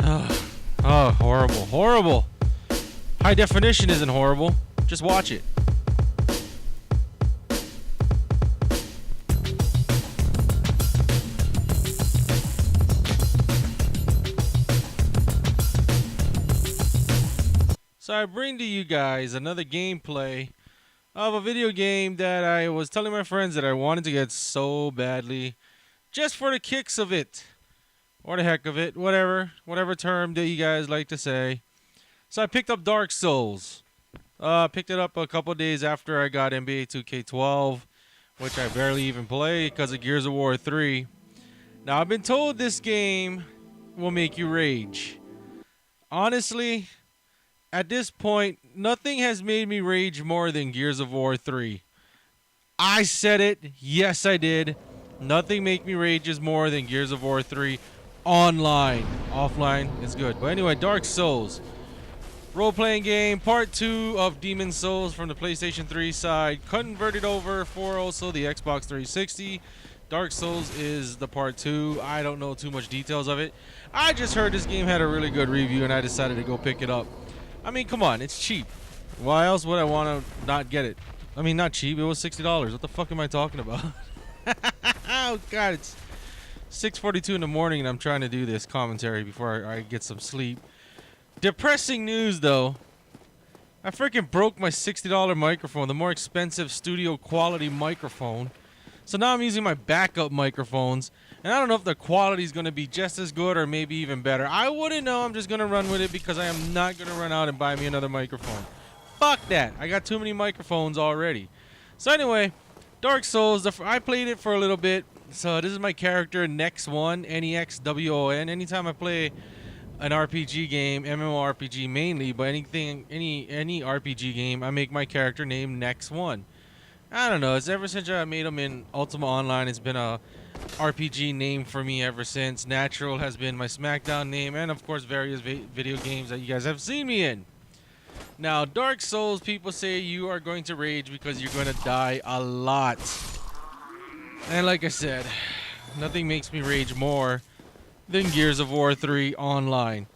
Oh, horrible. Horrible. High definition isn't horrible. Just watch it. So I bring to you guys another gameplay of a video game that I was telling my friends that I wanted to get so badly, just for the kicks of it, or the heck of it, whatever term that you guys like to say. So I picked up Dark Souls. Picked it up a couple days after I got NBA 2K12, which I barely even play because of Gears of War 3. Now I've been told this game will make you rage. Honestly, at this point, nothing has made me rage more than Gears of War 3. I said it. Yes, I did. Nothing make me rages more than Gears of War 3 online. Offline is good. But anyway, Dark Souls. Role-playing game, part 2 of Demon Souls from the PlayStation 3 side. Converted over for also the Xbox 360. Dark Souls is the part 2. I don't know too much details of it. I just heard this game had a really good review and I decided to go pick it up. I mean, come on, it's cheap. Why else would I want to not get it? I mean, not cheap, it was $60. What the fuck am I talking about? Oh, God, it's 6:42 in the morning and I'm trying to do this commentary before I get some sleep. Depressing news, though. I freaking broke my $60 microphone, the more expensive studio quality microphone. So now I'm using my backup microphones, and I don't know if the quality is going to be just as good or maybe even better. I wouldn't know. I'm just going to run with it because I am not going to run out and buy me another microphone. Fuck that. I got too many microphones already. So anyway, Dark Souls, I played it for a little bit. So this is my character, Nex1, Nexwon. Anytime I play an RPG game, MMORPG mainly, but any RPG game, I make my character named Nex1. I don't know. It's ever since I made them in Ultima Online, it's been a RPG name for me ever since. Natural has been my SmackDown name, and of course various video games that you guys have seen me in. Now, Dark Souls, people say you are going to rage because you're going to die a lot. And like I said, nothing makes me rage more than Gears of War 3 online.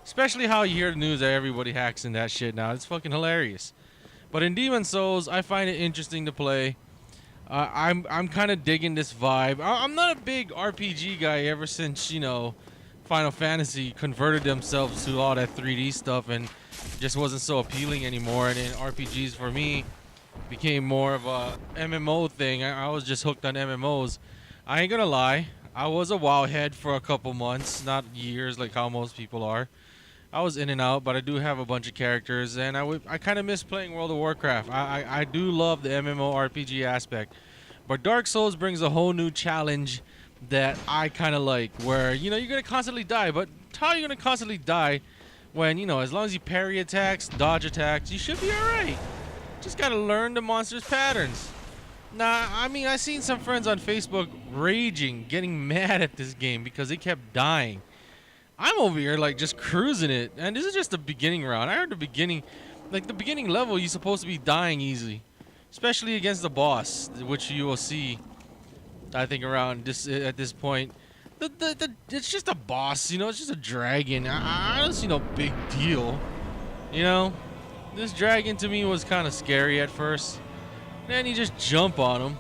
Especially how you hear the news that everybody hacks in that shit now. It's fucking hilarious. But in Demon Souls, I find it interesting to play. I'm kind of digging this vibe. I'm not a big RPG guy ever since, you know, Final Fantasy converted themselves to all that 3D stuff and just wasn't so appealing anymore. And then RPGs for me became more of a MMO thing. I was just hooked on MMOs. I ain't gonna lie. I was a WoW head for a couple months, not years like how most people are. I was in and out, but I do have a bunch of characters, and I kind of miss playing World of Warcraft. I do love the MMORPG aspect, but Dark Souls brings a whole new challenge that I kind of like, where, you know, you're going to constantly die, but how are you going to constantly die when, you know, as long as you parry attacks, dodge attacks, you should be alright. Just got to learn the monster's patterns. Nah, I mean, I seen some friends on Facebook raging, getting mad at this game because they kept dying. I'm over here like just cruising it, and this is just the beginning round. I heard the beginning level, you're supposed to be dying easily, especially against the boss, which you will see, I think, around this at this point. It's just a boss, you know. It's just a dragon. I don't see no big deal, you know. This dragon to me was kind of scary at first. Then you just jump on him.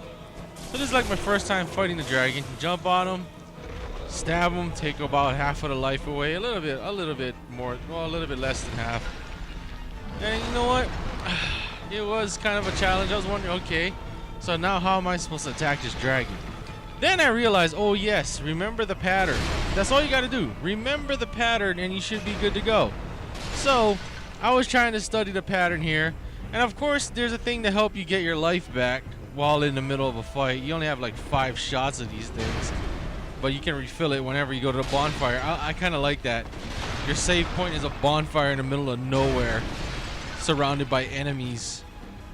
So this is like my first time fighting the dragon. Jump on him. Stab him, take about half of the life away, a little bit more, well, a little bit less than half. And you know what? It was kind of a challenge. I was wondering, okay, so now how am I supposed to attack this dragon? Then I realized, oh yes, remember the pattern. That's all you got to do. Remember the pattern and you should be good to go. So I was trying to study the pattern here, and of course there's a thing to help you get your life back while in the middle of a fight. You only have like 5 shots of these things, but you can refill it whenever you go to the bonfire. I kind of like that. Your save point is a bonfire in the middle of nowhere, surrounded by enemies.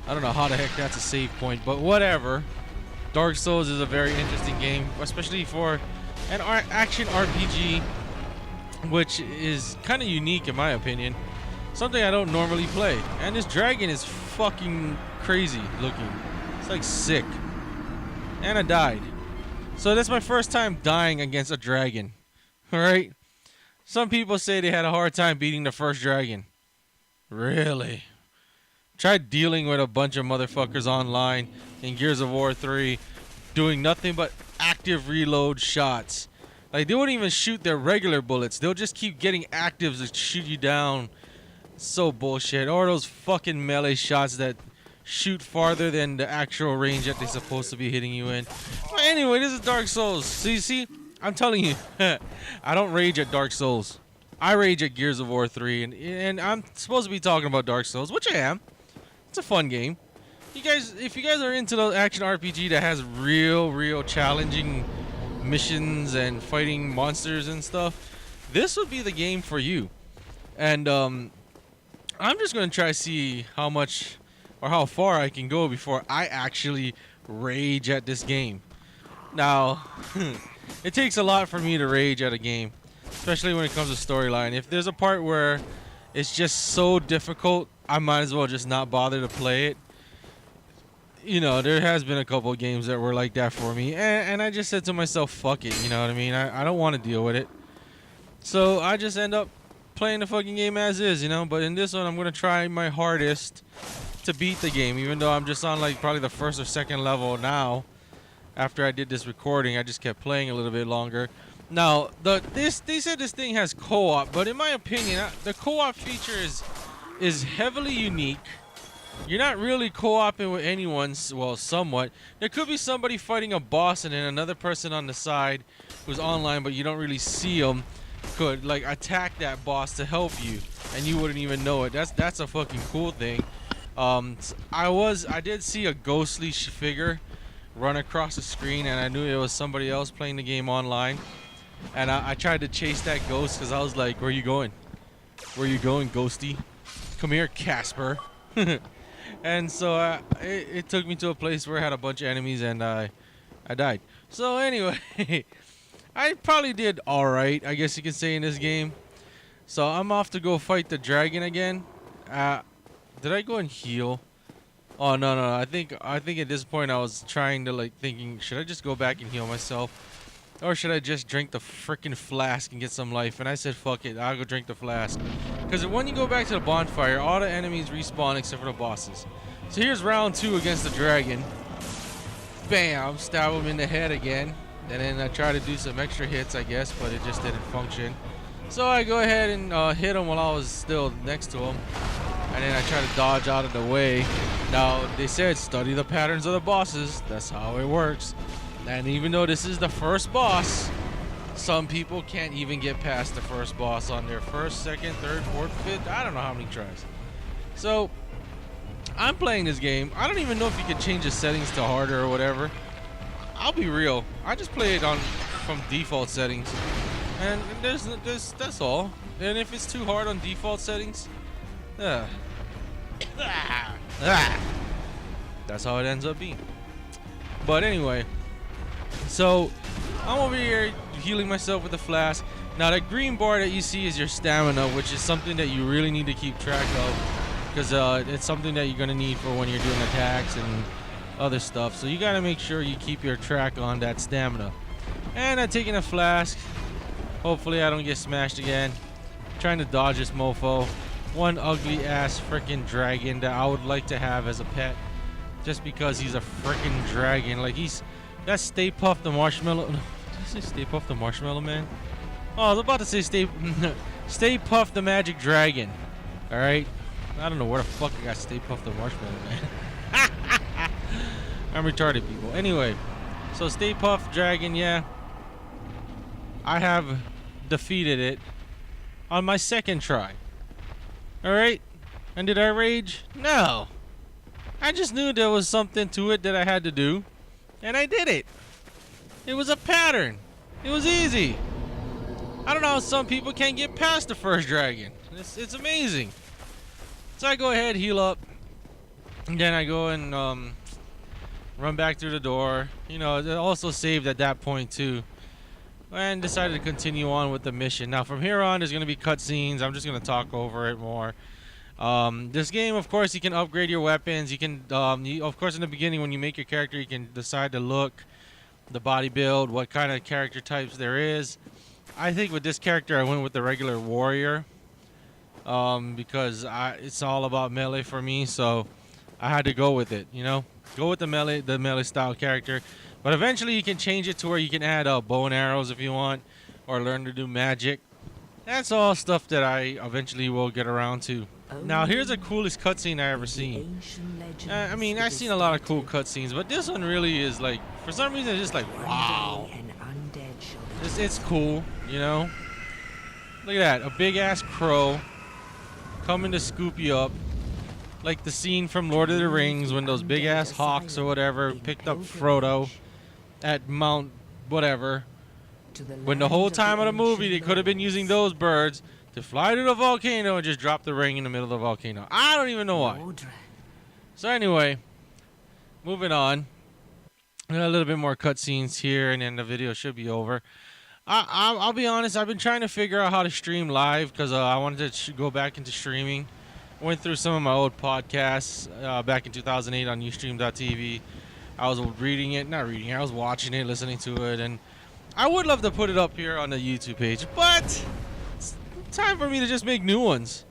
I don't know how the heck that's a save point, but whatever. Dark Souls is a very interesting game, especially for an action RPG, which is kind of unique in my opinion. Something I don't normally play. And this dragon is fucking crazy looking. It's like sick. And I died. So that's my first time dying against a dragon. Alright? Some people say they had a hard time beating the first dragon. Really? Tried dealing with a bunch of motherfuckers online in Gears of War 3 doing nothing but active reload shots. Like, they won't even shoot their regular bullets. They'll just keep getting actives that shoot you down. So bullshit. Or those fucking melee shots that shoot farther than the actual range that they're supposed to be hitting you in. But anyway, this is Dark Souls. See, I'm telling you, I don't rage at Dark Souls. I rage at Gears of War 3, and I'm supposed to be talking about Dark Souls, which I am. It's a fun game. If you guys are into the action RPG that has real challenging missions and fighting monsters and stuff, this would be the game for you. And I'm just gonna try to see how much or how far I can go before I actually rage at this game. Now, it takes a lot for me to rage at a game, especially when it comes to storyline. If there's a part where it's just so difficult, I might as well just not bother to play it. You know, there has been a couple of games that were like that for me, and I just said to myself, fuck it, you know what I mean? I don't want to deal with it. So I just end up playing the fucking game as is, you know? But in this one, I'm going to try my hardest to beat the game, even though I'm just on like probably the first or second level now. After I did this recording, I just kept playing a little bit longer. Now, they said this thing has co-op, but in my opinion, the co-op feature is heavily unique. You're not really co-oping with anyone, well, somewhat. There could be somebody fighting a boss and then another person on the side who's online, but you don't really see them, could like attack that boss to help you, and you wouldn't even know it. That's a fucking cool thing. I did see a ghostly figure run across the screen, and I knew it was somebody else playing the game online. And I tried to chase that ghost because I was like, "Where you going? Where you going, ghosty? Come here, Casper." And so it took me to a place where I had a bunch of enemies, and I died. So anyway, I probably did all right, I guess you could say, in this game. So I'm off to go fight the dragon again. Did I go and heal? Oh no. I think at this point I was trying to like thinking, should I just go back and heal myself? Or should I just drink the freaking flask and get some life? And I said, fuck it, I'll go drink the flask. Because when you go back to the bonfire, all the enemies respawn except for the bosses. So here's round 2 against the dragon. Bam, stab him in the head again. And then I try to do some extra hits, I guess, but it just didn't function. So I go ahead and hit him while I was still next to him. And then I try to dodge out of the way. Now, they said study the patterns of the bosses. That's how it works. And even though this is the first boss, some people can't even get past the first boss on their first, second, third, fourth, fifth. I don't know how many tries. So, I'm playing this game. I don't even know if you can change the settings to harder or whatever. I'll be real. I just play it from default settings. And that's all. And if it's too hard on default settings, that's how it ends up being. But anyway, so I'm over here healing myself with the flask. Now that green bar that you see is your stamina, which is something that you really need to keep track of, because it's something that you're gonna need for when you're doing attacks and other stuff. So you gotta make sure you keep your track on that stamina. And I'm taking a flask. Hopefully I don't get smashed again. Trying to dodge this mofo. One ugly ass freaking dragon that I would like to have as a pet, just because he's a freaking dragon. Like that's Stay Puft the Marshmallow. Did I say Stay Puft the Marshmallow Man? Oh, I was about to say Stay Puft the Magic Dragon. All right. I don't know where the fuck I got Stay Puft the Marshmallow Man. I'm retarded, people. Anyway, so Stay Puft Dragon, yeah. I have defeated it on my second try. Alright? And did I rage? No. I just knew there was something to it that I had to do. And I did it. It was a pattern. It was easy. I don't know how some people can't get past the first dragon. It's amazing. So I go ahead, heal up. And then I go and run back through the door. You know, it also saved at that point too. And decided to continue on with the mission. Now from here on, there's going to be cutscenes. I'm just going to talk over it more. This game, of course, you can upgrade your weapons. You can, of course, in the beginning when you make your character, you can decide the look, the body build, what kind of character types there is. I think with this character, I went with the regular warrior. Because it's all about melee for me, so I had to go with it. Go with the melee style character. But eventually, you can change it to where you can add bow and arrows if you want, or learn to do magic. That's all stuff that I eventually will get around to. Now, here's the coolest cutscene I ever seen. I mean, I've seen a lot of cool cutscenes, but this one really is like, for some reason, it's just like, wow. It's cool, Look at that, a big ass crow coming to scoop you up, like the scene from Lord of the Rings when those big ass hawks or whatever picked up Frodo at Mount whatever, when the whole time of the movie they could have been using those birds to fly to the volcano and just drop the ring in the middle of the volcano. I don't even know why. So anyway, moving on. A little bit more cutscenes here, and then the video should be over. I'll be honest, I've been trying to figure out how to stream live because I wanted to go back into streaming. Went through some of my old podcasts back in 2008 on Ustream.tv. I was I was watching it, listening to it, and I would love to put it up here on the YouTube page, but it's time for me to just make new ones.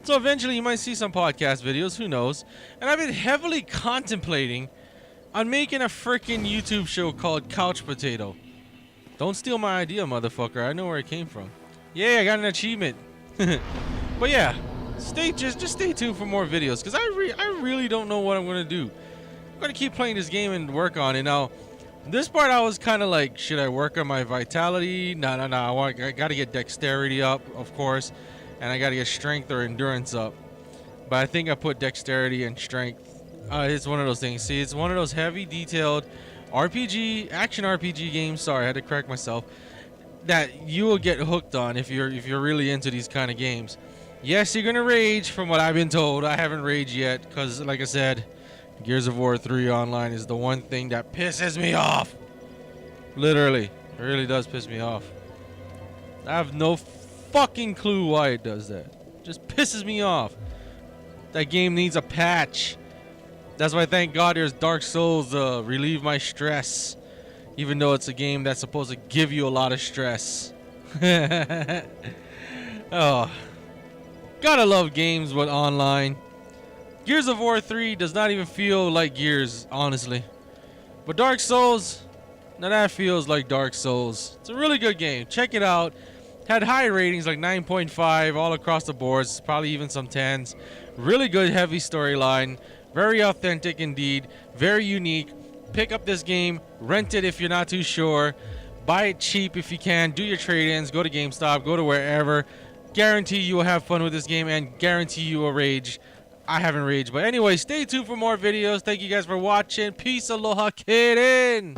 So eventually you might see some podcast videos, who knows. And I've been heavily contemplating on making a freaking YouTube show called Couch Potato. Don't steal my idea, motherfucker. I know where it came from. Yeah, I got an achievement. But yeah, just stay tuned for more videos, because I really don't know what I'm going to do. I'm going to keep playing this game and work on it. Now, this part I was kind of like, should I work on my vitality? No. I got to get dexterity up, of course. And I got to get strength or endurance up. But I think I put dexterity and strength. It's one of those things. See, it's one of those heavy, detailed action RPG games. Sorry, I had to correct myself. That you will get hooked on if you're really into these kind of games. Yes, you're gonna rage, from what I've been told. I haven't raged yet because, like I said, Gears of War 3 online is the one thing that pisses me off. Literally, it really does piss me off. I have no fucking clue why it does that. Just pisses me off. That game needs a patch. That's why, thank God, there's Dark Souls to relieve my stress. Even though it's a game that's supposed to give you a lot of stress. Oh. Gotta love games with online. Gears of War 3 does not even feel like Gears, honestly. But Dark Souls, now that feels like Dark Souls. It's a really good game. Check it out. Had high ratings, like 9.5 all across the boards. Probably even some 10s. Really good, heavy storyline. Very authentic indeed. Very unique. Pick up this game. Rent it if you're not too sure. Buy it cheap if you can. Do your trade-ins. Go to GameStop. Go to wherever. Guarantee you will have fun with this game, and guarantee you will rage. I haven't raged. But anyway, stay tuned for more videos. Thank you guys for watching. Peace. Aloha. Kidding.